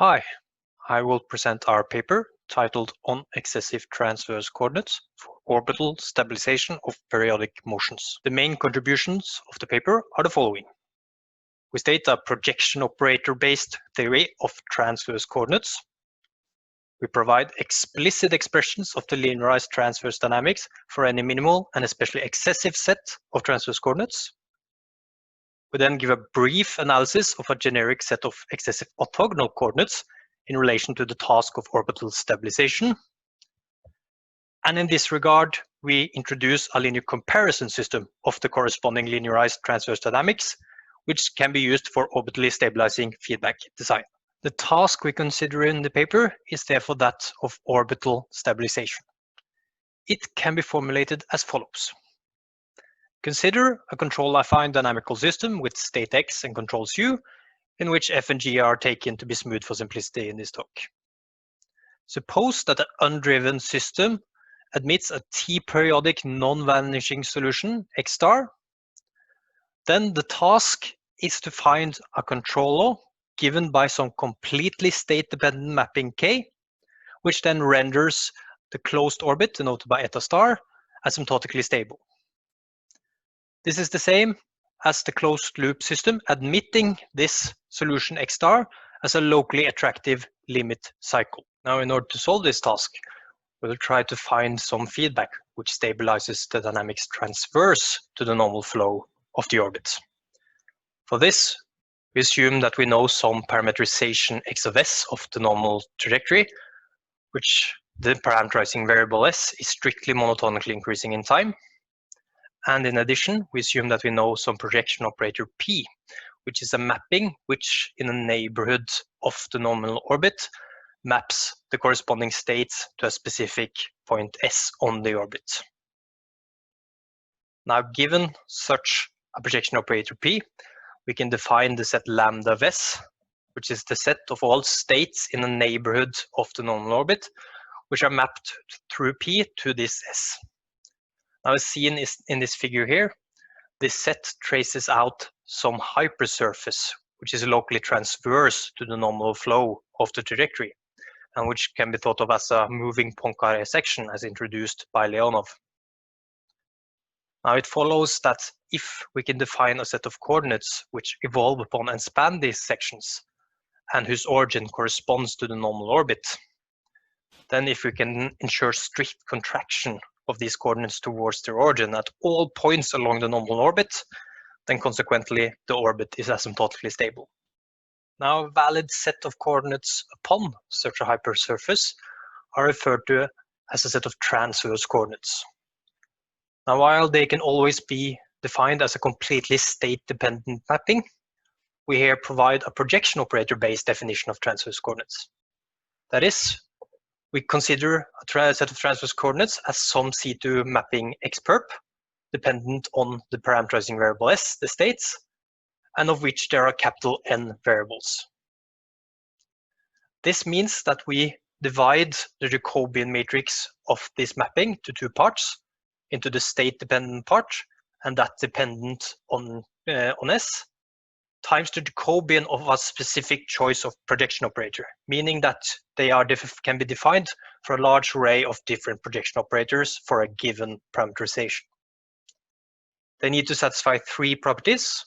Hi, I will present our paper titled On Excessive Transverse Coordinates for Orbital Stabilization of Periodic Motions. The main contributions of the paper are the following. We state a projection operator-based theory of transverse coordinates. We provide explicit expressions of the linearized transverse dynamics for any minimal and especially excessive set of transverse coordinates. We then give a brief analysis of a generic set of excessive orthogonal coordinates in relation to the task of orbital stabilization. And in this regard, we introduce a linear comparison system of the corresponding linearized transverse dynamics, which can be used for orbitally stabilizing feedback design. The task we consider in the paper is therefore that of orbital stabilization. It can be formulated as follows. Consider a control-affine dynamical system with state x and controls u, in which f and g are taken to be smooth for simplicity in this talk. Suppose that an undriven system admits a t-periodic non-vanishing solution x star. Then the task is to find a controller given by some completely state-dependent mapping k, which then renders the closed orbit, denoted by eta star, asymptotically stable. This is the same as the closed loop system admitting this solution x star as a locally attractive limit cycle. Now, in order to solve this task, we will try to find some feedback which stabilizes the dynamics transverse to the normal flow of the orbit. For this, we assume that we know some parameterization x of s of the normal trajectory, which the parameterizing variable s is strictly monotonically increasing in time. And in addition, we assume that we know some projection operator p, which is a mapping which, in a neighborhood of the normal orbit, maps the corresponding states to a specific point s on the orbit. Now, given such a projection operator p, we can define the set lambda of s, which is the set of all states in a neighborhood of the normal orbit, which are mapped through p to this s. Now, as seen in this figure here, this set traces out some hypersurface, which is locally transverse to the normal flow of the trajectory, and which can be thought of as a moving Poincare section as introduced by Leonov. Now, it follows that if we can define a set of coordinates which evolve upon and span these sections, and whose origin corresponds to the normal orbit, then if we can ensure strict contraction of these coordinates towards their origin at all points along the normal orbit, then consequently the orbit is asymptotically stable. Now, a valid set of coordinates upon such a hypersurface are referred to as a set of transverse coordinates. Now, while they can always be defined as a completely state-dependent mapping, we here provide a projection operator-based definition of transverse coordinates. That is, we consider a set of transverse coordinates as some C2 mapping x-perp, dependent on the parameterizing variable s, the states, and of which there are capital N variables. This means that we divide the Jacobian matrix of this mapping to two parts, into the state-dependent part, and that dependent on s, times the Jacobian of a specific choice of projection operator, meaning that they can be defined for a large array of different projection operators for a given parameterization. They need to satisfy three properties.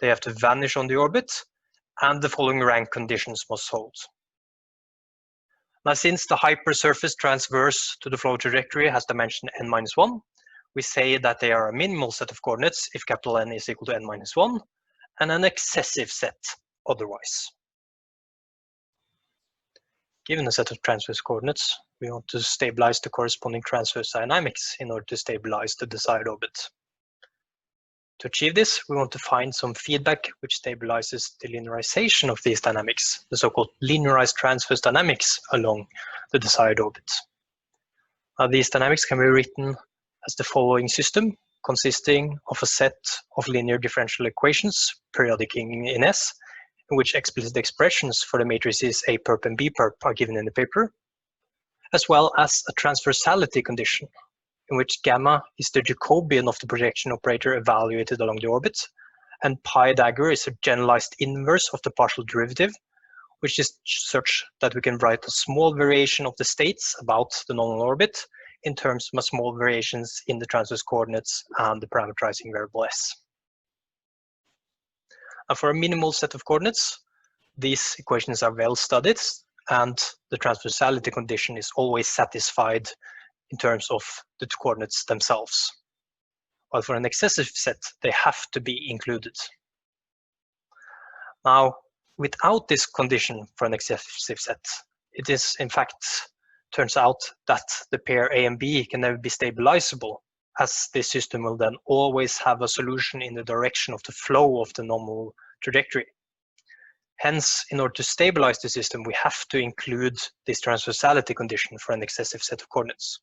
They have to vanish on the orbit, and the following rank conditions must hold. Now, since the hypersurface transverse to the flow trajectory has dimension n-1, we say that they are a minimal set of coordinates if capital N is equal to n-1, and an excessive set otherwise. Given a set of transverse coordinates, we want to stabilize the corresponding transverse dynamics in order to stabilize the desired orbit. To achieve this, we want to find some feedback which stabilizes the linearization of these dynamics, the so-called linearized transverse dynamics along the desired orbit. Now, these dynamics can be written as the following system, consisting of a set of linear differential equations, periodic in S, in which explicit expressions for the matrices A perp and B perp are given in the paper, as well as a transversality condition, in which gamma is the Jacobian of the projection operator evaluated along the orbit, and pi dagger is a generalized inverse of the partial derivative, which is such that we can write a small variation of the states about the normal orbit in terms of small variations in the transverse coordinates and the parameterizing variable s. And for a minimal set of coordinates, these equations are well studied, and the transversality condition is always satisfied in terms of the coordinates themselves. While for an excessive set, they have to be included. Now, without this condition for an excessive set, it is in fact turns out that the pair A and B can never be stabilizable, as this system will then always have a solution in the direction of the flow of the normal trajectory. Hence, in order to stabilize the system, we have to include this transversality condition for an excessive set of coordinates.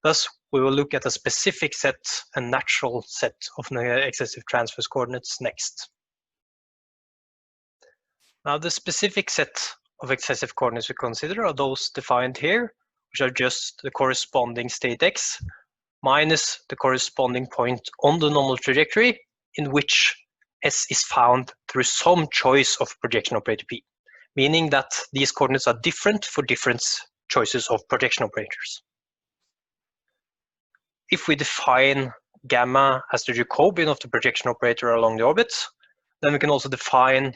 Thus, we will look at a specific set, a natural set of excessive transverse coordinates next. Now, the specific set of excessive coordinates we consider are those defined here, which are just the corresponding state x minus the corresponding point on the normal trajectory in which s is found through some choice of projection operator p, meaning that these coordinates are different for different choices of projection operators. If we define gamma as the Jacobian of the projection operator along the orbit, then we can also define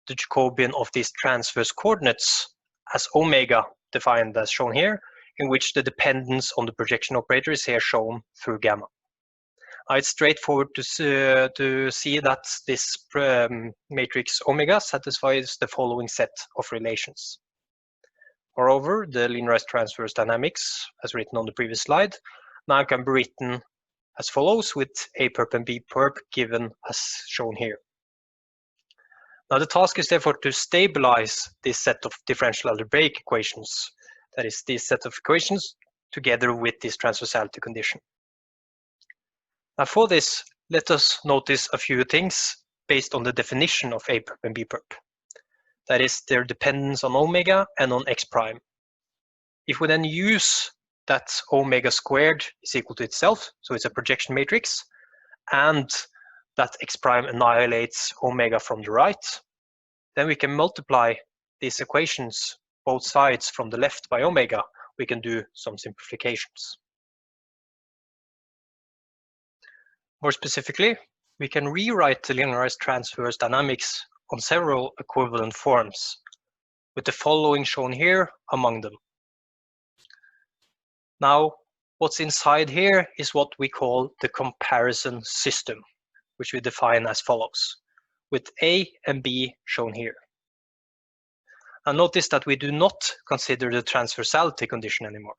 the Jacobian of these transverse coordinates as omega, defined as shown here, in which the dependence on the projection operator is here shown through gamma. It's straightforward to see that this matrix omega satisfies the following set of relations. Moreover, the linearized transverse dynamics, as written on the previous slide, now can be written as follows, with A perp and B perp given as shown here. Now the task is therefore to stabilize this set of differential algebraic equations, that is, this set of equations together with this transversality condition. Now for this, let us notice a few things based on the definition of A perp and B perp. That is, their dependence on omega and on x prime. If we then use that omega squared is equal to itself, so it's a projection matrix, and that x prime annihilates omega from the right, then we can multiply these equations, both sides from the left by omega. We can do some simplifications. More specifically, we can rewrite the linearized transverse dynamics on several equivalent forms, with the following shown here among them. Now, what's inside here is what we call the comparison system, which we define as follows, with A and B shown here. Now notice that we do not consider the transversality condition anymore.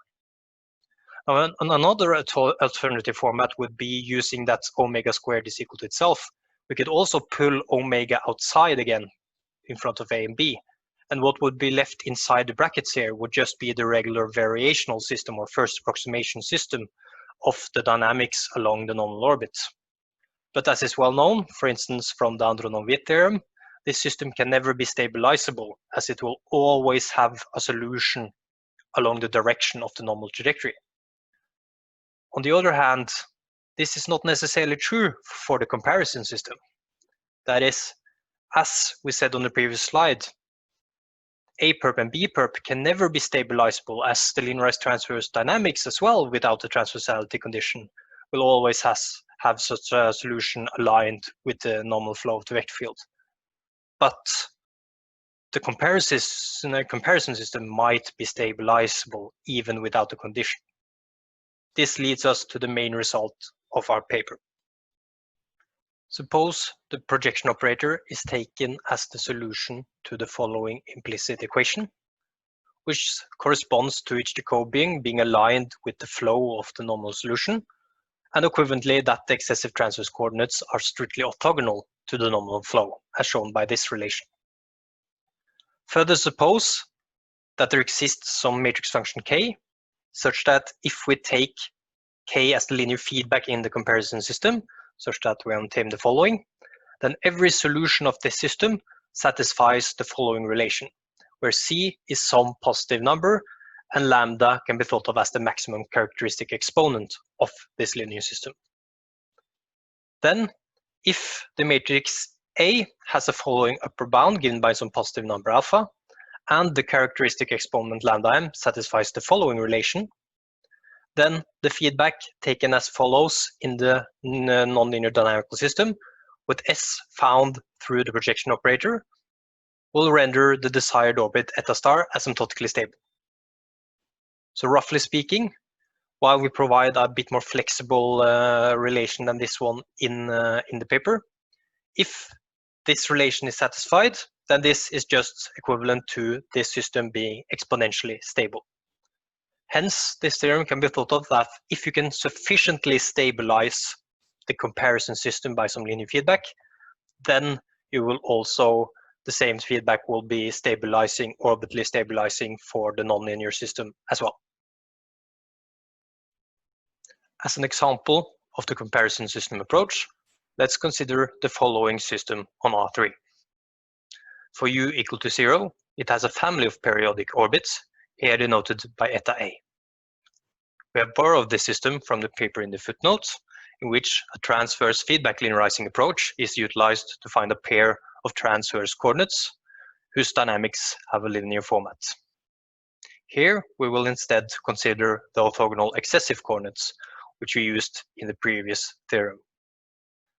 Now, another alternative format would be using that omega squared is equal to itself. We could also pull omega outside again in front of A and B. And what would be left inside the brackets here would just be the regular variational system or first approximation system of the dynamics along the normal orbit. But as is well known, for instance, from the Andronov-Witt theorem, this system can never be stabilizable, as it will always have a solution along the direction of the normal trajectory. On the other hand, this is not necessarily true for the comparison system. That is, as we said on the previous slide, A perp and B perp can never be stabilizable, as the linearized transverse dynamics as well, without the transversality condition, will always have such a solution aligned with the normal flow of the vector field. But the comparison system might be stabilizable even without the condition. This leads us to the main result of our paper. Suppose the projection operator is taken as the solution to the following implicit equation, which corresponds to each Jacobian being aligned with the flow of the normal solution, and equivalently that the excessive transverse coordinates are strictly orthogonal to the normal flow, as shown by this relation. Further, suppose that there exists some matrix function k, such that if we take k as the linear feedback in the comparison system, such that we obtain the following, then every solution of this system satisfies the following relation, where c is some positive number and lambda can be thought of as the maximum characteristic exponent of this linear system. Then, if the matrix A has the following upper bound given by some positive number alpha, and the characteristic exponent lambda m satisfies the following relation, then the feedback taken as follows in the nonlinear dynamical system, with S found through the projection operator, will render the desired orbit eta star asymptotically stable. So roughly speaking, while we provide a bit more flexible relation than this one in the paper, if this relation is satisfied, then this is just equivalent to this system being exponentially stable. Hence, this theorem can be thought of that if you can sufficiently stabilize the comparison system by some linear feedback, then you will also, the same feedback will be stabilizing, orbitally stabilizing for the nonlinear system as well. As an example of the comparison system approach, let's consider the following system on R3. For u equal to 0, it has a family of periodic orbits, here denoted by eta A. We have borrowed this system from the paper in the footnotes, in which a transverse feedback linearizing approach is utilized to find a pair of transverse coordinates whose dynamics have a linear format. Here, we will instead consider the orthogonal excessive coordinates, which we used in the previous theorem.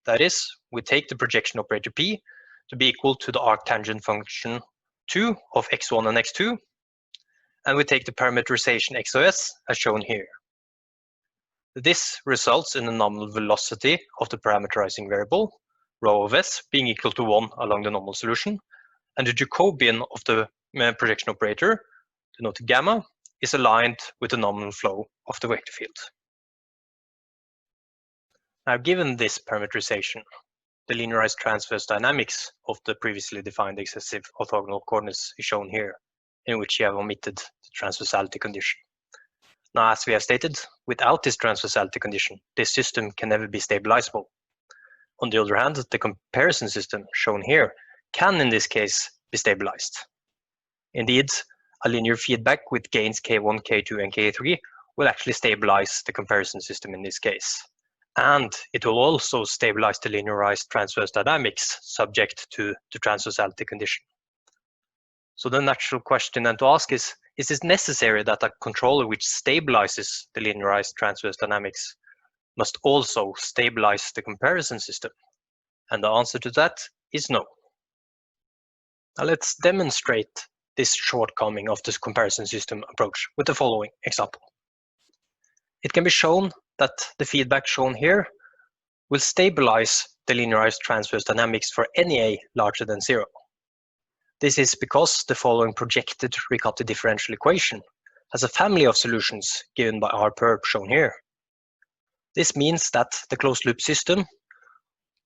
That is, we take the projection operator P to be equal to the arctangent function 2 of x1 and x2, and we take the parameterization xos as shown here. This results in the nominal velocity of the parameterizing variable, rho of s, being equal to 1 along the normal solution, and the Jacobian of the projection operator, denoted gamma, is aligned with the nominal flow of the vector field. Now, given this parameterization, the linearized transverse dynamics of the previously defined excessive orthogonal coordinates is shown here, in which you have omitted the transversality condition. Now, as we have stated, without this transversality condition, this system can never be stabilizable. On the other hand, the comparison system shown here can, in this case, be stabilized. Indeed, a linear feedback with gains k1, k2, and k3 will actually stabilize the comparison system in this case. And it will also stabilize the linearized transverse dynamics subject to the transversality condition. So the natural question then to ask is it necessary that a controller which stabilizes the linearized transverse dynamics must also stabilize the comparison system? And the answer to that is no. Now let's demonstrate this shortcoming of this comparison system approach with the following example. It can be shown that the feedback shown here will stabilize the linearized transverse dynamics for any a larger than 0. This is because the following projected Riccati differential equation has a family of solutions given by R perp shown here. This means that the closed loop system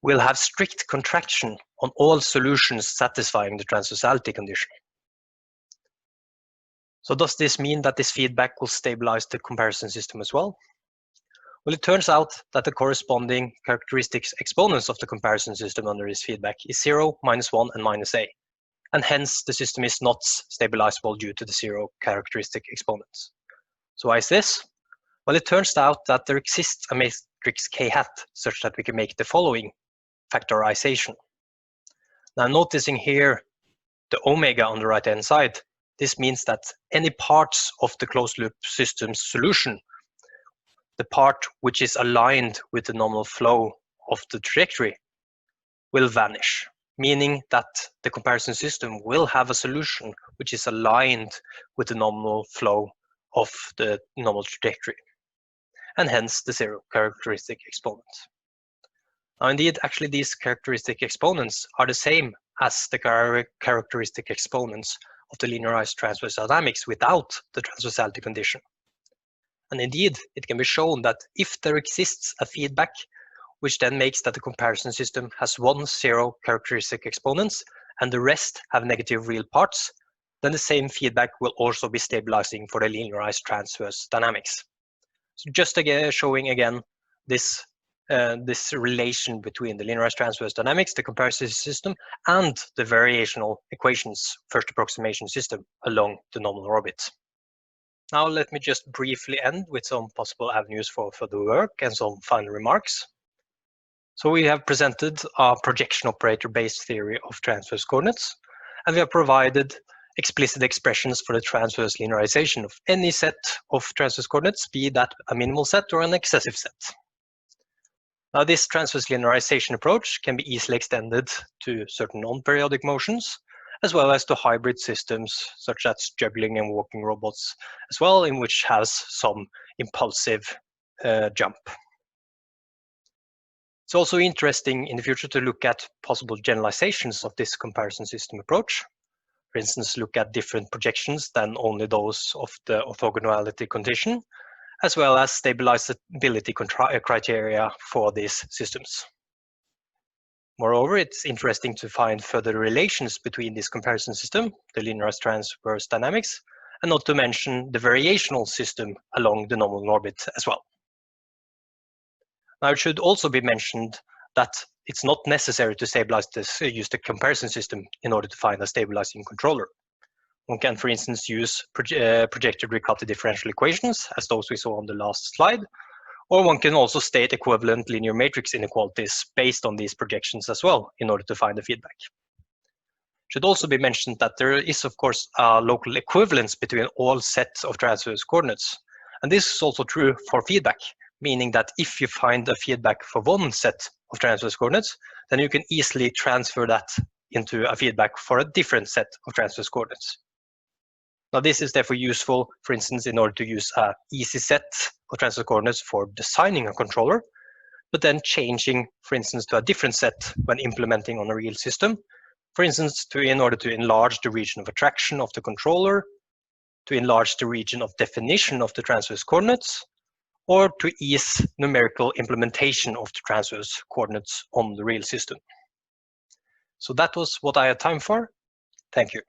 will have strict contraction on all solutions satisfying the transversality condition. So does this mean that this feedback will stabilize the comparison system as well? Well, it turns out that the corresponding characteristics exponents of the comparison system under this feedback is 0, -1, and -a. And hence the system is not stabilizable due to the 0 characteristic exponents. So why is this? Well, it turns out that there exists a matrix k hat such that we can make the following factorization. Now, noticing here the omega on the right hand side, this means that any parts of the closed loop system's solution, the part which is aligned with the normal flow of the trajectory, will vanish, meaning that the comparison system will have a solution which is aligned with the normal flow of the normal trajectory, and hence the 0 characteristic exponent. Now, indeed, actually these characteristic exponents are the same as the characteristic exponents of the linearized transverse dynamics without the transversality condition. And indeed, it can be shown that if there exists a feedback which then makes that the comparison system has 1 0 characteristic exponents and the rest have negative real parts, then the same feedback will also be stabilizing for the linearized transverse dynamics. So just again showing again this relation between the linearized transverse dynamics, the comparison system, and the variational equations first approximation system along the normal orbit. Now let me just briefly end with some possible avenues for further work and some final remarks. So we have presented a projection operator-based theory of transverse coordinates, and we have provided explicit expressions for the transverse linearization of any set of transverse coordinates, be that a minimal set or an excessive set. Now, this transverse linearization approach can be easily extended to certain non-periodic motions, as well as to hybrid systems such as juggling and walking robots as well, in which has some impulsive jump. It's also interesting in the future to look at possible generalizations of this comparison system approach. For instance, look at different projections than only those of the orthogonality condition, as well as stabilizability criteria for these systems. Moreover, it's interesting to find further relations between this comparison system, the linearized transverse dynamics, and not to mention the variational system along the nominal orbit as well. Now, it should also be mentioned that it's not necessary to stabilize this, use the comparison system in order to find a stabilizing controller. One can, for instance, use projected Riccati differential equations, as those we saw on the last slide, or one can also state equivalent linear matrix inequalities based on these projections as well in order to find the feedback. It should also be mentioned that there is, of course, a local equivalence between all sets of transverse coordinates. And this is also true for feedback, meaning that if you find a feedback for one set of transverse coordinates, then you can easily transfer that into a feedback for a different set of transverse coordinates. Now, this is therefore useful, for instance, in order to use an easy set of transverse coordinates for designing a controller, but then changing, for instance, to a different set when implementing on a real system, for instance, in order to enlarge the region of attraction of the controller, to enlarge the region of definition of the transverse coordinates, or to ease numerical implementation of the transverse coordinates on the real system. So that was what I had time for. Thank you.